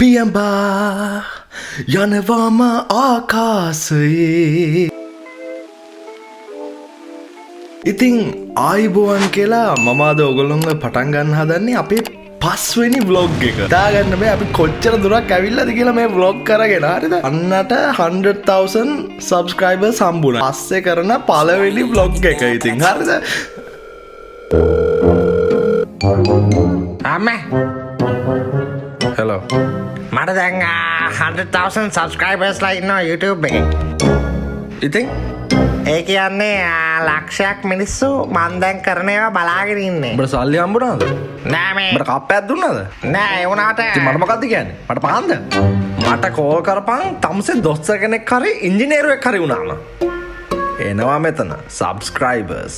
පියඹා යනවාම ආකාසයේ. ඉතින් ආයිබෝවන් කියලා මම අද ඔයගොල්ලොන්ව පටන් ගන්න හදන්නේ අපේ පස්වෙනි vlog එක. දාගන්න බෑ අපි කොච්චර දුරක් ඇවිල්ලාද කියලා මේ vlog කරගෙන. හරිද? අන්නට 100,000 subscribers හම්බුණා. පස්සේ කරන පළවෙනි vlog එක. ඉතින් හරිද? අම්මේ hello මට දැන් 100,000 subscribers ලා ඉන්නවා YouTube එකේ. ඉතින් ඒ කියන්නේ ලක්ෂයක් මිනිස්සු මන් දැන් කරන ඒවා බලාගෙන ඉන්නේ. උඹට සල්ලි හම්බුණාද? නෑ මේ උඹට කප්පයක් දුන්නාද? නෑ ඒ වුණාට ඉතින් මට මොකද්ද කියන්නේ? මට පහන්ද? මට කෝල් කරපන් තමුසේ දොස්තර කෙනෙක් හරි ඉංජිනේරුවෙක් හරි වුණාම. එනවා මෙතන subscribers.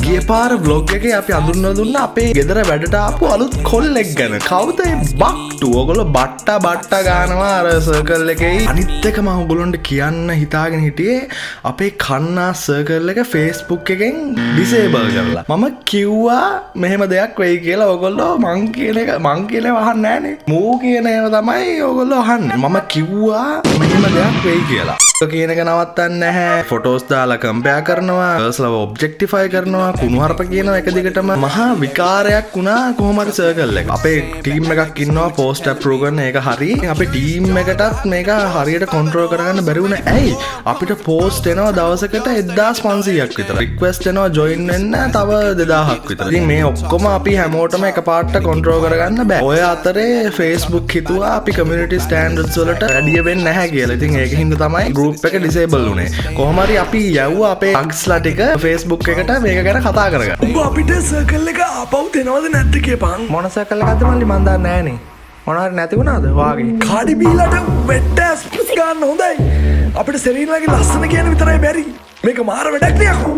ගිය පාර vlog එකේ අපි අඳුන්වලා දුන්න අපේ ගෙදර වැඩට ආපු අලුත් කොල්ලෙක් ගැන. කවුද ඒ බක්ටු? ඔයගොල්ලෝ බට්ටා ගානවා අර සර්කල් එකේ. අනිත් එක මම ඔයගොල්ලොන්ට කියන්න හිතාගෙන හිටියේ අපේ කන්නා සර්කල් එක Facebook එකෙන් disable කරලා. මම කිව්වා මෙහෙම දෙයක් වෙයි කියලා. ඔයගොල්ලෝ මං කියන ඒවා අහන්නේ නැහනේ. මූ කියන ඒවා තමයි ඔයගොල්ලෝ අහන්නේ. මම කිව්වා මෙහෙම දෙයක් වෙයි කියලා. කියන එක නවත්තන්නේ නැහැ. ෆොටෝස් දාලා කම්පෙයාර් කරනවා, ගර්ල්ස්ලව ඔබ්ජෙක්ටිෆයි කරනවා, කුණුහරුප කියනවා එක දිගටම. මහා විකාරයක් වුණා කොහොම හරි සර්කල් එක. අපේ ටීම් එකක් ඉන්නවා පෝස්ට් අප්‍රූව් කරන එක හරි. අපේ ටීම් එකටත් මේක හරියට කන්ට්‍රෝල් කරගන්න බැරි වුණා. ඇයි? අපිට පෝස්ට් එනවා දවසකට 1500ක් විතර. රික්වෙස්ට් එනවා ජොයින් වෙන්න තව 2000ක් විතර. ඉතින් මේ ඔක්කොම අපි හැමෝටම එකපාරට කන්ට්‍රෝල් කරගන්න බෑ. ඔය අතරේ Facebook හිතුවා අපි කමියුනිටි ස්ටෑන්ඩඩ්ස් වලට වැඩිය වෙන්නේ නැහැ කියලා. ඉතින් ඒක හින්දා තමයි group එක disable උනේ. කොහොම හරි අපි යවුවා අපේ bugsලා ටික Facebook එකට මේක ගැන කතා කරගන්න. උඹ අපිට සර්කල් එක ආපහු දෙනවද නැද්ද කියපන්. මොන සර්කල් එකක්ද මල්ලි මන් දන්නේ නැහනේ. මොන හරි නැති වුණාද වාගේ? කාඩි බීලට වෙට් ඇස් ගන්න හොඳයි. අපිට සෙරීනාගේ ලස්සන කියන විතරයි බැරි. මේක මාර වැඩක් නේ අකෝ.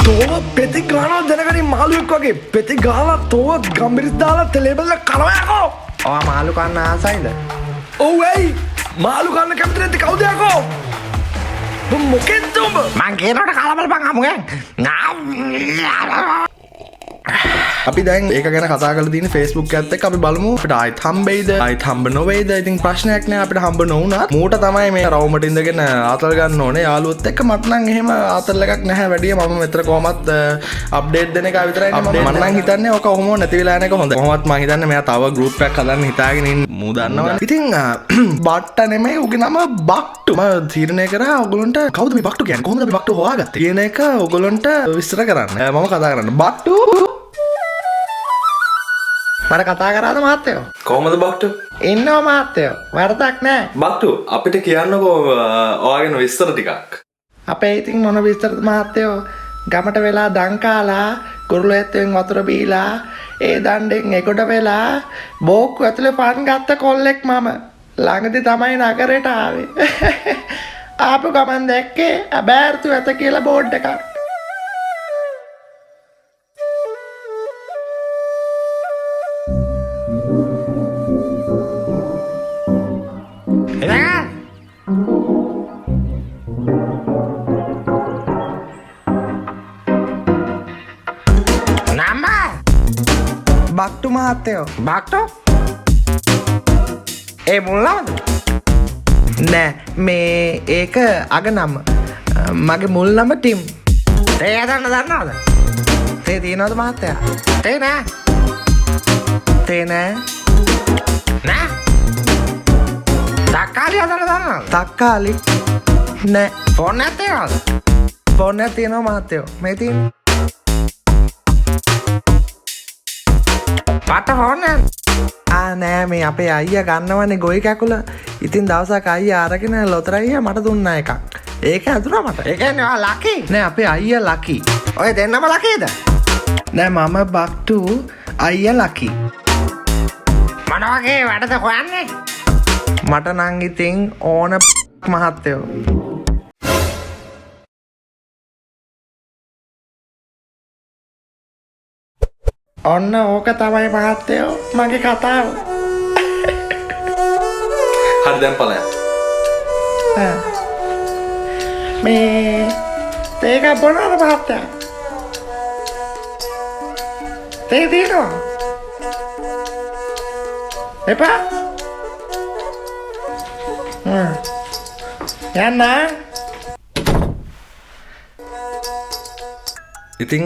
තෝව පෙති ගානවා දැනගනි මාළුවෙක් වගේ. පෙති ගාලා තෝව ගම්බිරිස් දාලා තෙලේබල්ල කනවා යකෝ. ඔයා මාළු කන්න ආසයිද? ඔව් ඇයි? මාළු කන්න කැමති නැති කවුද යකෝ? මොකෙන්ද උඹ? මං කියනකොට කලබලපන් අමුගෙන්. අපි දැන් ඒක ගැන කතා කරලා තියෙන Facebook එකත් එක්ක අපි බලමු අපිට ආයිත් හම්බෙයිද ආයිත් හම්බ නොවේද. ඉතින් ප්‍රශ්නයක් නෑ අපිට හම්බ නොවුණත් මූට තමයි මේ රවුමට ඉඳගෙන ආතල් ගන්න ඕනේ යාළුවොත් එක්ක. මට නම් එහෙම ආතල් එකක් නැහැ වැඩිය. මම මෙතන කොහොමත් අප්ඩේට් දෙන එක විතරයි. මම නම් හිතන්නේ ඕක කොහොම නැති වෙලා යන එක හොඳයි. කොහොමත් මම හිතන්නේ මෙයා තව ගෲප් එකක් හදන්න හිතාගෙන ඉන්න මූ දන්නවා. ඉතින් බට්ට නෙමෙයි උගේ නම බක්ටු. මම තීරණය කරා ඔයගොල්ලන්ට කවුද මේ බක්ටු කියන්නේ? කොහොමද අපි බක්ටු හොයාගත්තේ කියන එක ඔයගොල්ලන්ට විස්තර කරන්න. මම කතා කරන්න. බක්ටු මට කතා කරාද මහත්තයෝ? කොහොමද බක්ටු? ඉන්නවා මහත්තයෝ. වරදක් නෑ. බක්ටු අපිට කියන්නකෝ ඔයාගෙන විස්තර ටිකක්. අපේ ඉතින් මොන විස්තරද මහත්තයෝ? ගමට වෙලා දන් කාලා කුරුළු ඇත්තෙන් වතුර බීලා ඒ දණ්ඩෙන් එගොඩ වෙලා බෝක්කු ඇතුලේ පන් ගත්ත කොල්ලෙක් මම. ළඟදී තමයි නගරයට ආවේ. ආපු ගමන් දැක්කේ අබෑර්තු ඇත කියලා බෝඩ් එකක්. බක්ටු මහත්තයෝ. බක්ටෝ? ඒ මුල් නමද? නෑ මේ ඒක අග නම. මගේ මුල් නම ටිම්. තේ හදන්න දන්නවද? තේ තියනවද මහත්තයා? තේ නෑ. තේ නෑ. නෑ. තක්කාලි හදන්න දන්නවද? තක්කාලි නෑ. ෆෝන් එකක් තියනවද? ෆෝන් එකක් තියෙනවා මහත්තයෝ. මේ තියෙන්නේ. පට ෆෝන් එක? නෑ මේ අපේ අයියා ගන්නවනේ ගොයි කැකුල. ඉතින් දවසක් අයියා අරගෙන ලොතරැයියා මට දුන්නා එකක්. ඒක ඇදුනා මට. ඒ කියන්නේ ඔයා ලකි? නෑ අපේ අයියා ලකි. ඔය දෙන්නම ලකීද? නෑ මම බක්ටු අයියා ලකි. මොන වගේ වැඩද හොයන්නේ? මට නම් ඉතින් ඕන මහත්තයෝ. ඔන්න ඕක තමයි මහත්තයෝ මගේ කතාව. හරි දැන් පලයන්. මේ තේක බොනවද මහත්තයා? තේ තියෙනවා. එපා. යන්න. ඉතින්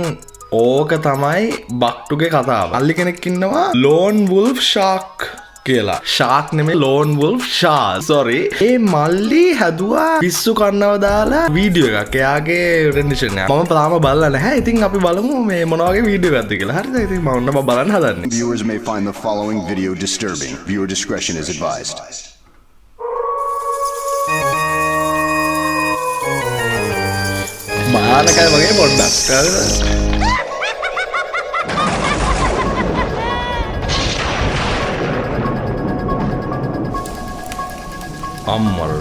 ඕක තමයි බක්ටුගේ කතාව. අල්ලි කෙනෙක් ඉන්නවා ලෝන් වුල්ෆ් ෂාක් කියලා. ෂාක් නෙමෙයි ලෝන් වුල්ෆ් ෂා. සෝරි. ඒ මල්ලි හැදුවා පිස්සු කන්නව දාලා වීඩියෝ එකක්. එයාගේ රෙන්ඩිෂන් එක. මම තාම බලලා නැහැ. ඉතින් අපි බලමු මේ මොන වගේ වීඩියෝ එකක්ද කියලා. හරිද? ඉතින් මම ඔන්න බලන්න හදන්නේ. Viewers may find the following video disturbing. Viewer discretion is advised. භයානකයි වගේ පොඩ්ඩක්. හරිද? අම්මල්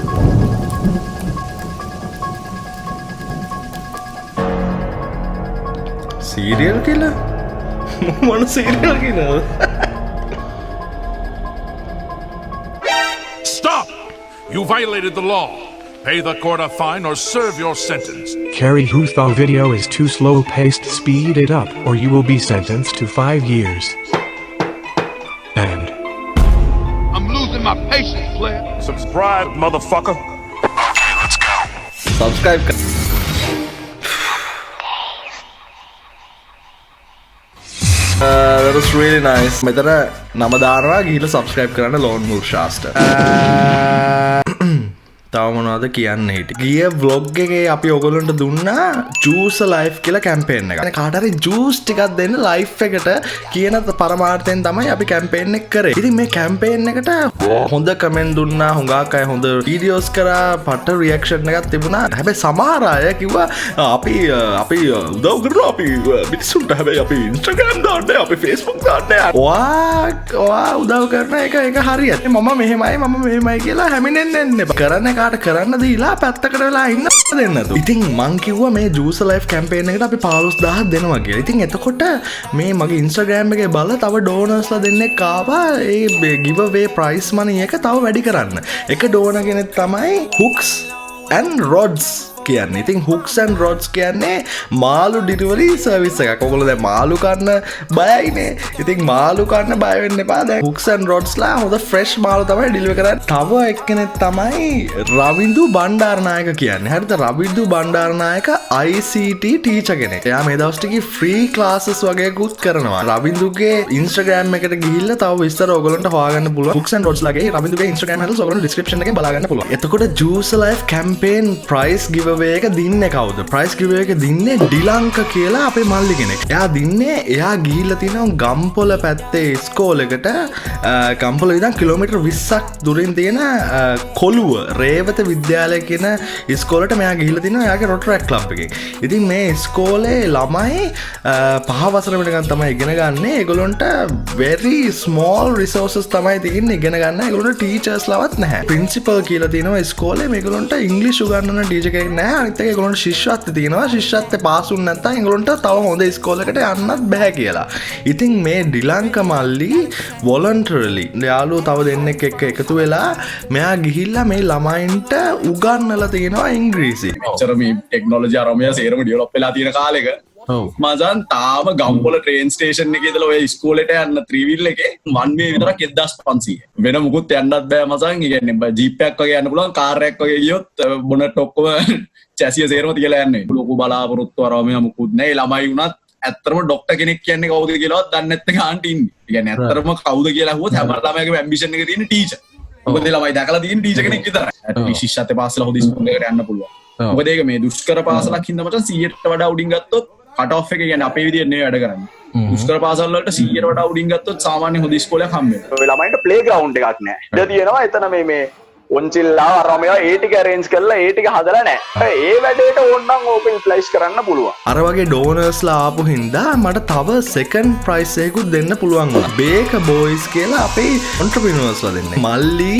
සීරියල් කියලා මොන සීරියල් කියලාද? Stop! You violated the law. Pay the court a fine or serve your sentence. Carrie Hutho video is too slow paced, speed it up or you will be sentenced to 5 years. And I'm losing my patience, player. Subscribe, motherfucker. Subscribe kar. That was really nice. මෙතන නම දානවා ගිහලා subscribe කරන්න loan wolf ෂාස්ට. තව මොනවද කියන්න හිටියේ. ගිය vlog එකේ අපි ඔයගොල්ලන්ට දුන්නා juice life කියලා කැම්පේන් එකක්. කාට හරි juice ටිකක් දෙන්න life එකට කියන පරමාර්ථයෙන් තමයි අපි කැම්පේන් එක කරේ. ඉතින් මේ කැම්පේන් එකට හොඳ කමෙන්ට් දුන්නා, හුඟක් අය හොඳ වීඩියෝස් කරා, පට රියැක්ෂන් එකක් තිබුණා. හැබැයි සමහර අය කිව්වා අපි උදව් කරනවා අපි මිනිස්සුන්ට. හැබැයි අපි Instagram දාන්නේ, අපි Facebook දාන්නේ. ඔයා උදව් කරන එක හරියට. මම මෙහෙමයි කියලා හැමිනෙන්න එන්න එපා. කරන කාට කරන්න දීලා පැත්තකට වෙලා ඉන්න දෙන්නතු. ඉතින් මං කිව්වා මේ ජූස් ලයිෆ් කැම්පේන් එකට අපි 15000ක් දෙනවා කියලා. ඉතින් එතකොට මේ මගේ Instagram එකේ බලලා තව ඩෝනර්ස්ලා දෙන්නෙක් ආවා ඒ give away prize money එක තව වැඩි කරන්න. එක ඩෝනර් කෙනෙක් තමයි hooks and rods කියන්නේ. ඉතින් hooks and rods කියන්නේ මාළු ඩිලිවරි සර්විස් එකක්. ඔයගොල්ලෝ දැන් මාළු කන්න බයයිනේ. ඉතින් මාළු කන්න බය වෙන්න එපා. දැන් hooks and rods ලා හොඳ fresh මාළු තමයි ඩිලිවර් කරන්නේ. තව එක්කෙනෙක් තමයි රවින්දු බණ්ඩාරනායක කියන්නේ. හරිද? රවින්දු බණ්ඩාරනායක ICT ටීචර් කෙනෙක්. එයා මේ දවස් ටිකේ free classes වගේකුත් කරනවා. රවින්දුගේ Instagram එකට ගිහිල්ලා තව විස්තර ඔයගොල්ලන්ට හොයාගන්න පුළුවන්. hooks and rods ලාගේ රවින්දුගේ Instagram handles ඔයගොල්ලෝ description එකේ බලා ගන්න පුළුවන්. එතකොට juice life campaign prize give එක දින්නේ කවුද? ප්‍රයිස් ගිව් එක දින්නේ ඩිලංක කියලා අපේ මල්ලි කෙනෙක්. එයා ගිහිල්ලා තියෙනවා ගම්පොළ පැත්තේ ඉස්කෝලේකට. ගම්පොළ ඉඳන් කිලෝමීටර් 20ක් දුරින් තියෙන කොළුව රේවත විද්‍යාලය කියන ඉස්කෝලේට මෙයා ගිහිල්ලා තිනවා එයාගේ රොටරැක් ක්ලබ් එකෙන්. ඉතින් මේ ඉස්කෝලේ ළමයි 5 වසර වෙනකන් තමයි ඉගෙන ගන්න. ඒගොල්ලන්ට very small resources තමයි තියෙන්නේ ඉගෙන ගන්න. ඒගොල්ලන්ට ටීචර්ස් ලවත් නැහැ. ප්‍රින්සිපල් කියලා තියෙනවා ඉස්කෝලේ. මේගොල්ලන්ට ඉංග්‍රීසි උගන්වන ටීචර් කෙනෙක් නැහැ. අනිත් එක ඒගොල්ලන්ට ශිෂ්‍යත්වය තියෙනවා. ශිෂ්‍යත්වය පාස් වුණ නැත්නම් ඒගොල්ලන්ට තව හොඳ ඉස්කෝලේකට යන්නත් බෑ කියලා. ඉතින් මේ ඩිලංක මල්ලි voluntarily යාළුවෝ තව දෙන්නෙක් එක්ක එකතු වෙලා මෙයා ගිහිල්ලා මේ ළමයින්ට උගන්වලා තියෙනවා ඉංග්‍රීසි. මෙච්චර මේ ටෙක්නොලොජි අරමුය සේරම ඩෙවලොප් වෙලා තියෙන කාලෙක මචන් තාම ගම්පොළ ට්‍රේන් ස්ටේෂන් එකේ ඉඳලා ඔය ඉස්කෝලේට යන්න ත්‍රිවිල් එකේ වන් වේ විතරක් 1500. වෙන මුකුත් යන්නත් බෑ මචන්. ඒ කියන්නේ ජීප් එකක් වගේ යන්න පුළුවන්, කාර් එකක් වගේ ගියොත් බොනට් ඔක්කොම චැසිය සේරම තියලා යන්නේ. ලොකු බලාපොරොත්තු අරමුය මුකුත් නැහැ. ළමයි වුණත් ඇත්තටම ඩොක්ටර් කෙනෙක් කියන්නේ කවුද කියලාවත් දන්නේ නැත්නම් ආන්ටි ඉන්නේ. ඒ කියන්නේ ඇත්තටම කවුද කියලා අහුවොත් හැම ළමයාගේම ඇම්බිෂන් එක තියෙන ටීචර්. මොකද ළමයි දැකලා තියෙන ටීචර් කෙනෙක් විතරයි. ශිෂ්‍යත්වයේ පාසල හොඳ ඉස්කෝලේකට යන්න පුළුවන්. මොකද ඒක මේ දුෂ්කර පාසලක් හින්දා මචං 100ට වඩා උඩින් ගත්තොත් කට් ඔෆ් එක කියන්නේ අපේ විදියට නෙවෙයි වැඩ කරන්නේ. දුෂ්කර පාසල් වලට 100ට වඩා උඩින් ගත්තොත් සාමාන්‍ය හොඳ ඉස්කෝලයක් හම්බ වෙනවා. ඔය ළමයින්ට ප්ලේ ග්‍රවුන්ඩ් එකක් නැහැ. ඉතින් තියෙනවා එතන මේ ඔන්චිල්ලා අරමයා ඒ ටික arrange කරලා ඒ ටික හදලා නැහැ. ඒ වැඩේට ඕනනම් ඕක යුටිලයිස් කරන්න පුළුවන්. අර වගේ ඩෝනර්ස්ලා ආපු හින්දා මට තව second prize එකකුත් දෙන්න පුළුවන් වුණා. බේක බොයිස් කියලා අපේ entrepreneursලා දෙන්නේ. මල්ලි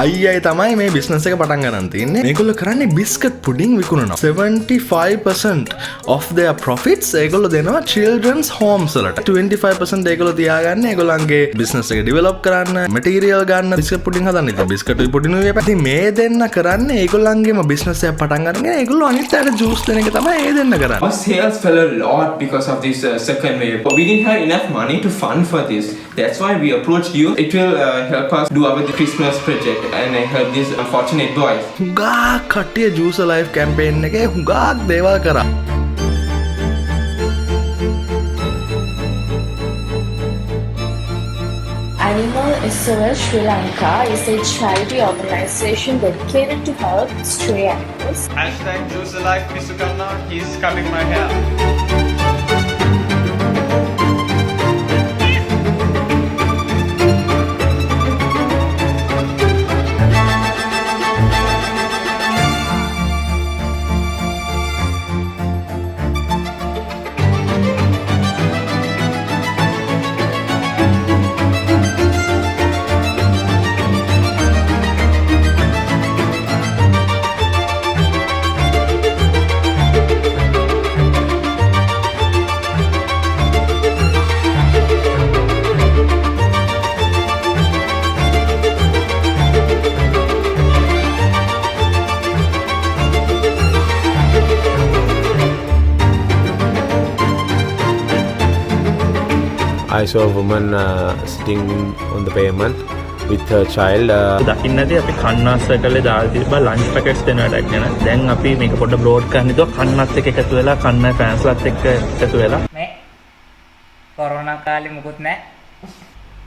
අයියයි තමයි මේ business එක පටන් ගන්න තියෙන්නේ. මේගොල්ලෝ කරන්නේ biscuit pudding විකුණනවා 75% of their profits ඒගොල්ලෝ දෙනවා children's homes වලට 25% ඒගොල්ලෝ තියාගන්න ඒගොල්ලන්ගේ business එක develop කරන්න material ගන්න බිස්කට් පුඩින් හදන්න ඉතින් බිස්කට් පුඩින් ඉතින් මේ දෙන්න කරන්නේ ඒගොල්ලන්ගේම business එක පටන් ගන්න ඒගොල්ලෝ අනිත් අයට juice දෙන එක තමයි ඒ දෙන්න කරන්නේ. Our sales fell a lot because of this second wave. But we didn't have enough money to fund for this. That's why we approached you. It will help us do our Christmas project and help these unfortunate boys. හුඟක් කට්ටිය juice life campaign එකේ හුඟක් දේවල් කරා. Animal SOS Sri Lanka is a charity organization dedicated to help stray animals. #JuiceAlive Pisukarna, he's coming my hair. I saw a woman sitting on the pavement with her child. දකින්නදී අපි කන්නස්ස කළේ දාලා තිබ්බා lunch packets දෙනවට ගැන. දැන් අපි මේක පොඩ්ඩක් broad කරන්න හිතුවා කන්නත් එක්ක එකතු වෙලා කන්න ෆෑන්ස්ලාත් එක්ක එකතු වෙලා. මේ කොරෝනා කාලේ මුකුත් නැහැ.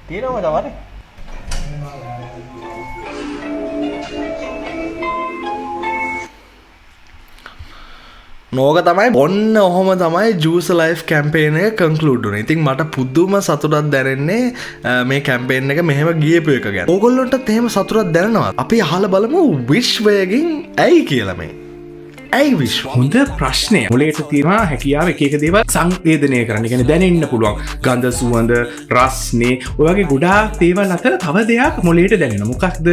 තියෙනවද වරේ? නෝක තමයි ඔන්න ඔහොම තමයි juice life campaign එක conclude වුණේ. ඉතින් මට පුදුම සතුටක් දැනෙන්නේ මේ campaign එක මෙහෙම ගියපු එක ගැන. ඕගොල්ලන්ටත් එහෙම සතුටක් දැනෙනවා. අපි අහලා බලමු විශ්වයෙන් ඇයි කියලා මේ. ඇයි විශ්ව? හොඳ ප්‍රශ්නය. මොලේට තියෙනවා හැකියාව එක එක දේවල් සංවේදනය කරන්න. ඒ කියන්නේ දැනෙන්න පුළුවන්. ගඳ සුවඳ රස්නේ ඔය වගේ ගොඩාක් දේවල් අතර තව දෙයක් මොලේට දැනෙනවා. මොකක්ද?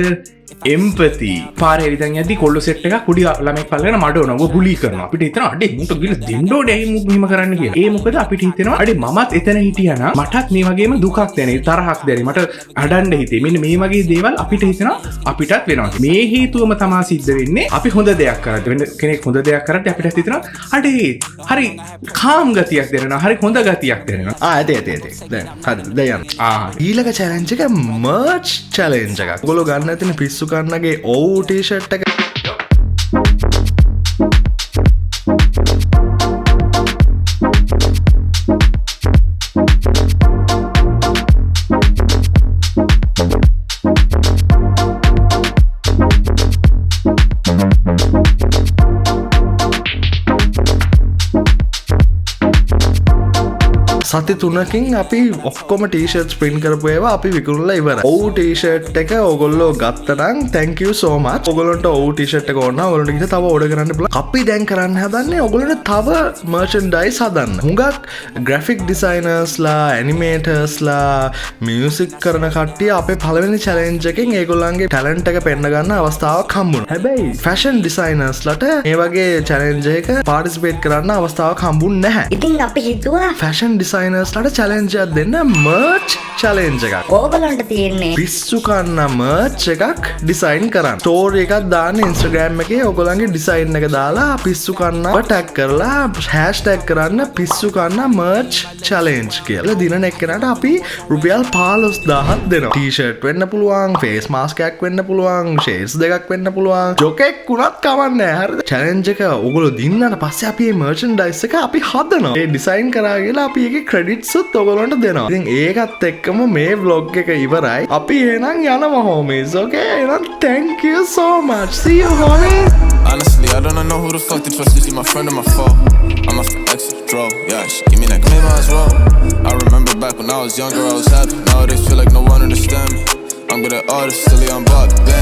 එම්පති. පාරේ ඉඳන් යද්දි කොල්ල සෙට් එකක් කුඩි ළමෙක් පල්ලගෙන මඩවනවා. ඔය බුලි කරනවා. අපිට හිතෙනවා අඩේ මුට ගිල දෙන්න ඕනේ ඇයි මෙහෙම කරන්න කියලා. ඒ මොකද අපිට හිතෙනවා අඩේ මමත් එතන හිටියා නම් මටත් මේ වගේම දුකක් දැනේ තරහක් දැනේ මට අඩන්න හිතේ. මෙන්න මේ වගේ දේවල් අපිට හිතෙනවා අපිටත් වෙනවා. මේ හේතුවම තමයි සිද්ධ වෙන්නේ. අපි හොඳ දෙයක් කරද්දී වෙන කෙනෙක් හොඳ දෙයක් කරද්දී අපිට හිතෙනවා අඩේ හරි කාම් ගතියක් දැනෙනවා. හරි හොඳ ගතියක් දැනෙනවා. ඇති. දැන් හරි දැන් ඊළඟ challenge එක merch challenge එකක්. ඔයගොල්ලෝ ගන්න තියෙන පිස්සු කන්නගේ ඔව් ටී-ෂර්ට් එක සති 3කින් අපි ඔක්කොම ටී-ෂර්ට්ස් print කරපු ඒවා අපි විකුණලා ඉවරයි. ඔව් ටී-ෂර්ට් එක ඕගොල්ලෝ ගත්තනම් thank you so much. ඔයගොල්ලන්ට ඔව් ටී-ෂර්ට් එක ඕන නම් ඔයගොල්ලන්ට ගිහින් තව order කරන්න පුළුවන්. අපි දැන් කරන්න හදන්නේ ඔයගොල්ලන්ට තව merchandise හදන්න. හුඟක් graphic designers ලා, animators ලා, music කරන කට්ටිය අපේ පළවෙනි challenge එකෙන් ඒගොල්ලන්ගේ talent එක පෙන්න ගන්න අවස්ථාවක් හම්බුණා. හැබැයි fashion designers ලට මේ වගේ challenge එක participate කරන්න අවස්ථාවක් හම්බුන්නේ නැහැ. ඉතින් අපි හිතුවා fashion designers ලට challenge එකක් දෙන්න merch challenge එකක්. ඕගලන්ට තියෙන්නේ පිස්සු කන්න merch එකක් design කරන්න. story එකක් දාන්න Instagram එකේ ඕගොල්ලන්ගේ design එක දාලා පිස්සු කන්නව tag කරලා hashtag කරන්න පිස්සු කන්න merch challenge කියලා. දිනන එක්කනට අපි රුපියල් 15000ක් දෙනවා. t-shirt වෙන්න පුළුවන්, face mask එකක් වෙන්න පුළුවන්, shades දෙකක් වෙන්න පුළුවන්. ජොකෙක් වුණත් කවන්නේ නැහැ. හරිද? challenge එක ඕගොල්ලෝ දින්නට පස්සේ අපි මේ merchandise එක අපි හදනවා. ඒ design කරා කියලා අපි ඒකේ credits උත් ඔයගොල්ලන්ට දෙනවා. ඉතින් ඒකත් එක්කම මේ vlog එක ඉවරයි. අපි එහෙනම් යනවා homies. Okay? එහෙනම් thank you so much. See you homies. Honestly, I don't know who the fuck to trust. Is she my friend or my foe? I'm a extra draw. Yeah, she give me that claim I was wrong. I remember back when I was younger, I was happy. Nowadays feel like no one understand me. I'm good at artists, silly on block. Damn.